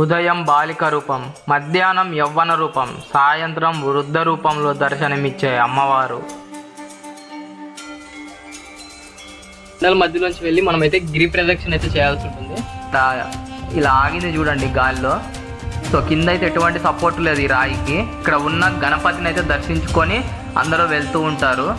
ఉదయం బాలిక రూపం, మధ్యాహ్నం యవ్వన రూపం, సాయంత్రం వృద్ధ రూపంలో దర్శనమిచ్చే అమ్మవారు. కొండల మధ్యలోంచి వెళ్ళి మనమైతే గిరి ప్రదక్షిణ అయితే చేయాల్సి ఉంటుంది. ఇలా ఆగింది చూడండి గాలిలో. సో కింద అయితే ఎటువంటి సపోర్ట్ లేదు ఈ రాయికి. ఇక్కడ ఉన్న గణపతిని అయితే దర్శించుకొని అందరూ వెళ్తూ ఉంటారు.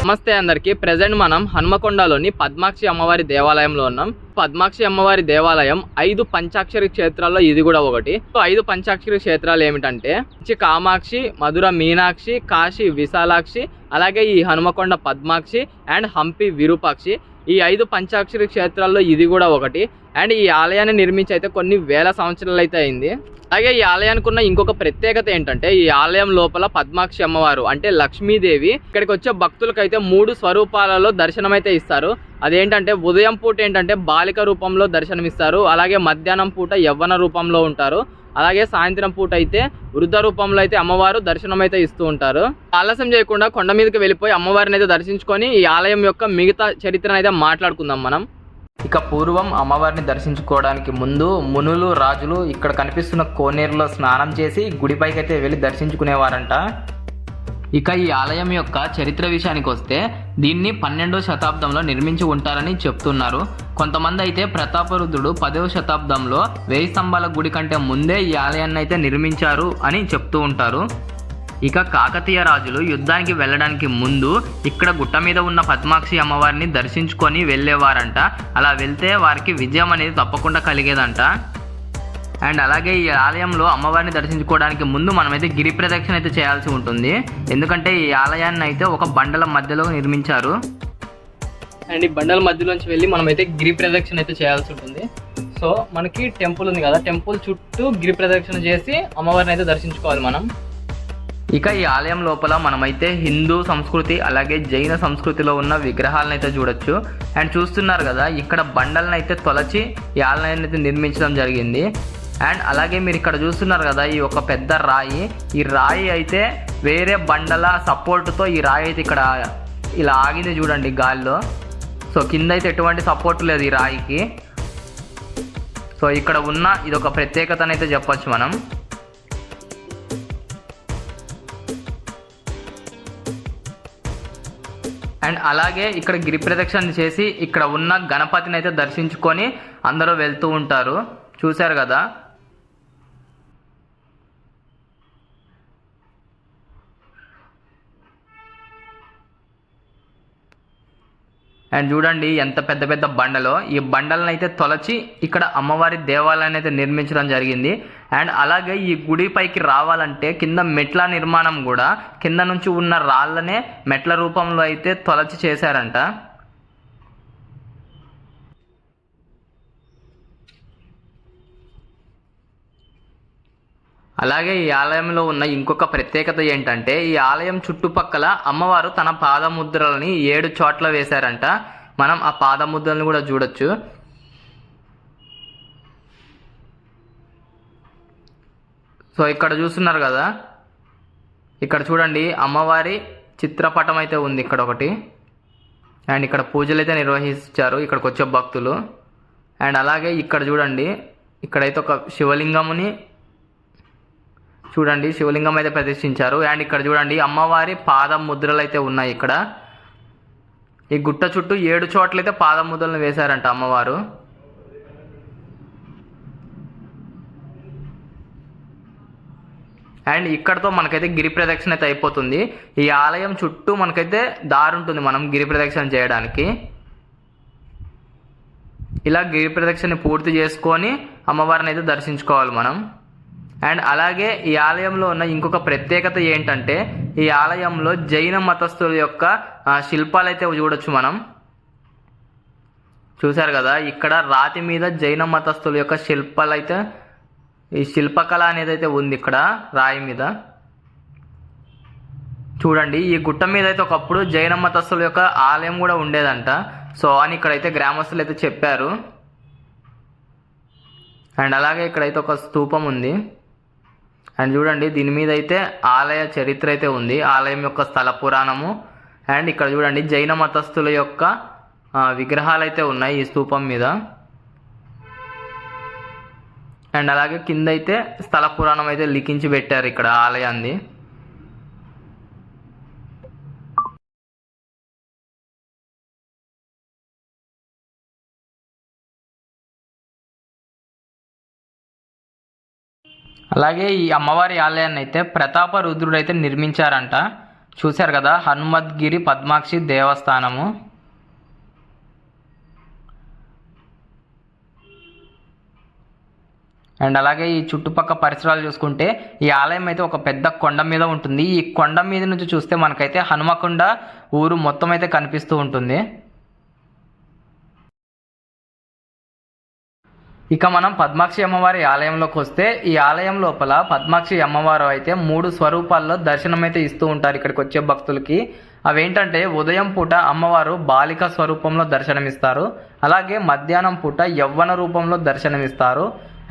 నమస్తే అందరికీ. ప్రెజెంట్ మనం హనుమకొండలోని పద్మాక్షి అమ్మవారి దేవాలయంలో ఉన్నాం. పద్మాక్షి అమ్మవారి దేవాలయం 5 పంచాక్షరి క్షేత్రాల్లో ఇది కూడా ఒకటి. సో 5 పంచాక్షరి క్షేత్రాలు ఏమిటంటే కామాక్షి, మధుర మీనాక్షి, కాశీ విశాలాక్షి, అలాగే ఈ హనుమకొండ పద్మాక్షి అండ్ హంపి విరూపాక్షి. ఈ 5 పంచాక్షరి క్షేత్రాల్లో ఇది కూడా ఒకటి. అండ్ ఈ ఆలయాన్ని నిర్మించి అయితే కొన్ని వేల సంవత్సరాలు అయితే అయింది. అలాగే ఈ ఆలయానికి ఉన్న ఇంకొక ప్రత్యేకత ఏంటంటే ఈ ఆలయం లోపల పద్మాక్షి అమ్మవారు అంటే లక్ష్మీదేవి ఇక్కడికి వచ్చే భక్తులకైతే 3 స్వరూపాలలో దర్శనం అయితే ఇస్తారు. అదేంటంటే ఉదయం పూట ఏంటంటే బాలిక రూపంలో దర్శనమిస్తారు, అలాగే మధ్యాహ్నం పూట యవ్వన రూపంలో ఉంటారు, అలాగే సాయంత్రం పూట అయితే వృద్ధ రూపంలో అయితే అమ్మవారు దర్శనం అయితే ఇస్తూ ఉంటారు. ఆలస్యం చేయకుండా కొండ మీదకి వెళ్ళిపోయి అమ్మవారిని అయితే దర్శించుకొని ఈ ఆలయం యొక్క మిగతా చరిత్రను అయితే మాట్లాడుకుందాం మనం. ఇక పూర్వం అమ్మవారిని దర్శించుకోవడానికి ముందు మునులు, రాజులు ఇక్కడ కనిపిస్తున్న కోనేరులో స్నానం చేసి గుడిపైకి అయితే వెళ్ళి దర్శించుకునేవారంట. ఇక ఈ ఆలయం యొక్క చరిత్ర విషయానికి వస్తే దీన్ని 12వ శతాబ్దంలో నిర్మించి ఉంటారని చెప్తున్నారు. కొంతమంది అయితే ప్రతాపరుద్రుడు 10వ శతాబ్దంలో 1000 స్తంభాల గుడి కంటే ముందే ఈ ఆలయాన్ని అయితే నిర్మించారు అని చెప్తూ ఉంటారు. ఇక కాకతీయ రాజులు యుద్ధానికి వెళ్ళడానికి ముందు ఇక్కడ గుట్ట మీద ఉన్న పద్మాక్షి అమ్మవారిని దర్శించుకొని వెళ్ళేవారంట. అలా వెళ్తే వారికి విజయం అనేది తప్పకుండా కలిగేదంట. అండ్ అలాగే ఈ ఆలయంలో అమ్మవారిని దర్శించుకోవడానికి ముందు మనమైతే గిరి ప్రదక్షిణ అయితే చేయాల్సి ఉంటుంది. ఎందుకంటే ఈ ఆలయాన్ని అయితే ఒక బండల మధ్యలో నిర్మించారు. అండ్ ఈ బండల మధ్యలోంచి వెళ్ళి మనమైతే గిరి ప్రదక్షిణ అయితే చేయాల్సి ఉంటుంది. సో మనకి టెంపుల్ ఉంది కదా, టెంపుల్ చుట్టూ గిరి ప్రదక్షిణ చేసి అమ్మవారిని అయితే దర్శించుకోవాలి మనం. ఇక ఈ ఆలయం లోపల మనమైతే హిందూ సంస్కృతి అలాగే జైన సంస్కృతిలో ఉన్న విగ్రహాలను అయితే చూడొచ్చు. అండ్ చూస్తున్నారు కదా, ఇక్కడ బండలను అయితే తొలచి ఈ ఆలయాన్ని అయితే నిర్మించడం జరిగింది. అండ్ అలాగే మీరు ఇక్కడ చూస్తున్నారు కదా, ఈ ఒక పెద్ద రాయి, ఈ రాయి అయితే వేరే బండల సపోర్టుతో ఈ రాయి అయితే ఇక్కడ ఇలా ఆగింది చూడండి గాలిలో. సో కింద అయితే ఎటువంటి సపోర్ట్ లేదు ఈ రాయికి. సో ఇక్కడ ఉన్న ఇదొక ప్రత్యేకత అయితే చెప్పొచ్చు మనం. అండ్ అలాగే ఇక్కడ గిరి ప్రదక్షిణ చేసి ఇక్కడ ఉన్న గణపతిని అయితే దర్శించుకొని అందరూ వెళ్తూ ఉంటారు. చూశారు కదా. అండ్ చూడండి ఎంత పెద్ద పెద్ద బండలో ఈ బండలను అయితే తొలచి ఇక్కడ అమ్మవారి దేవాలయాన్ని అయితే నిర్మించడం జరిగింది. అండ్ అలాగే ఈ గుడి పైకి రావాలంటే కింద మెట్ల నిర్మాణం కూడా కింద నుంచి ఉన్న రాళ్ళనే మెట్ల రూపంలో అయితే తొలచి చేశారంట. అలాగే ఈ ఆలయంలో ఉన్న ఇంకొక ప్రత్యేకత ఏంటంటే ఈ ఆలయం చుట్టుపక్కల అమ్మవారు తన పాదముద్రలని 7 చోట్ల వేశారంట. మనం ఆ పాదముద్రలను కూడా చూడొచ్చు. సో ఇక్కడ చూస్తున్నారు కదా, ఇక్కడ చూడండి అమ్మవారి చిత్రపటం అయితే ఉంది ఇక్కడ ఒకటి. అండ్ ఇక్కడ పూజలు అయితే నిర్వహించారు ఇక్కడికి వచ్చే భక్తులు. అండ్ అలాగే ఇక్కడ చూడండి, ఇక్కడైతే ఒక శివలింగముని చూడండి, శివలింగం అయితే ప్రతిష్ఠించారు. అండ్ ఇక్కడ చూడండి అమ్మవారి పాదం ముద్రలు అయితే ఉన్నాయి ఇక్కడ. ఈ గుట్ట చుట్టూ 7 చోట్లయితే పాదం ముద్రలను వేశారంట అమ్మవారు. అండ్ ఇక్కడతో మనకైతే గిరి ప్రదక్షిణ అయితే అయిపోతుంది. ఈ ఆలయం చుట్టూ మనకైతే దారి ఉంటుంది మనం గిరి ప్రదక్షిణ చేయడానికి. ఇలా గిరి ప్రదక్షిణ పూర్తి చేసుకొని అమ్మవారిని అయితే దర్శించుకోవాలి మనం. అండ్ అలాగే ఈ ఆలయంలో ఉన్న ఇంకొక ప్రత్యేకత ఏంటంటే ఈ ఆలయంలో జైన మతస్థుల యొక్క శిల్పాలు అయితే చూడొచ్చు మనం. చూశారు కదా, ఇక్కడ రాతి మీద జైన మతస్థుల యొక్క శిల్పాలు అయితే, ఈ శిల్పకళ అనేది అయితే ఉంది ఇక్కడ రాయి మీద. చూడండి ఈ గుట్ట మీద అయితే ఒకప్పుడు జైన మతస్థుల యొక్క ఆలయం కూడా ఉండేదంట. సో అని ఇక్కడైతే గ్రామస్తులు అయితే చెప్పారు. అండ్ అలాగే ఇక్కడైతే ఒక స్తూపం ఉంది. అండ్ చూడండి దీని మీద అయితే ఆలయ చరిత్ర అయితే ఉంది, ఆలయం యొక్క స్థల పురాణము. అండ్ ఇక్కడ చూడండి జైన మతస్థుల యొక్క విగ్రహాలు అయితే ఉన్నాయి ఈ స్తూపం మీద. అండ్ అలాగే కింద అయితే స్థల పురాణం అయితే లిఖించి పెట్టారు ఇక్కడ ఆలయాన్ని. అలాగే ఈ అమ్మవారి ఆలయాన్ని అయితే ప్రతాప రుద్రుడు అయితే నిర్మించారంట. చూశారు కదా, హనుమద్గిరి పద్మాక్షి దేవస్థానము. అండ్ అలాగే ఈ చుట్టుపక్కల పరిసరాలు చూసుకుంటే ఈ ఆలయం అయితే ఒక పెద్ద కొండ మీద ఉంటుంది. ఈ కొండ మీద నుంచి చూస్తే మనకైతే హనుమకొండ ఊరు మొత్తం అయితే కనిపిస్తూ ఉంటుంది. ఇక మనం పద్మాక్షి అమ్మవారి ఆలయంలోకి వస్తే ఈ ఆలయం లోపల పద్మాక్షి అమ్మవారు అయితే 3 స్వరూపాల్లో దర్శనం అయితే ఇస్తూ ఉంటారు ఇక్కడికి వచ్చే భక్తులకి. అవేంటంటే ఉదయం పూట అమ్మవారు బాలిక స్వరూపంలో దర్శనమిస్తారు, అలాగే మధ్యాహ్నం పూట యవ్వన రూపంలో దర్శనమిస్తారు,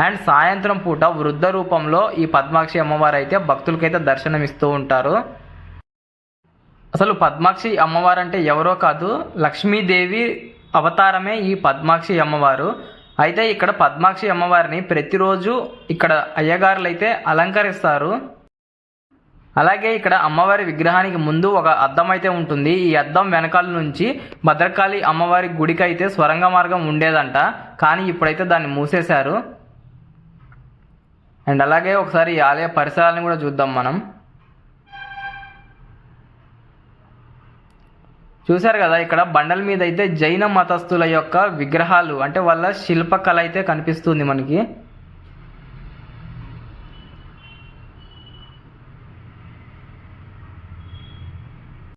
అండ్ సాయంత్రం పూట వృద్ధ రూపంలో ఈ పద్మాక్షి అమ్మవారు అయితే భక్తులకైతే దర్శనమిస్తూ ఉంటారు. అసలు పద్మాక్షి అమ్మవారు అంటే ఎవరో కాదు, లక్ష్మీదేవి అవతారమే ఈ పద్మాక్షి అమ్మవారు. అయితే ఇక్కడ పద్మాక్షి అమ్మవారిని ప్రతిరోజు ఇక్కడ అయ్యగారులు అయితే అలంకరిస్తారు. అలాగే ఇక్కడ అమ్మవారి విగ్రహానికి ముందు ఒక అద్దం అయితే ఉంటుంది. ఈ అద్దం వెనకాల నుంచి భద్రకాళి అమ్మవారి గుడికి అయితే స్వరంగ మార్గం ఉండేదంట, కానీ ఇప్పుడైతే దాన్ని మూసేశారు. అండ్ అలాగే ఒకసారి ఈ ఆలయ పరిసరాలను కూడా చూద్దాం మనం. చూశారు కదా, ఇక్కడ బండల మీద అయితే జైన మతస్థుల యొక్క విగ్రహాలు అంటే వాళ్ళ శిల్పకళ అయితే కనిపిస్తుంది మనకి.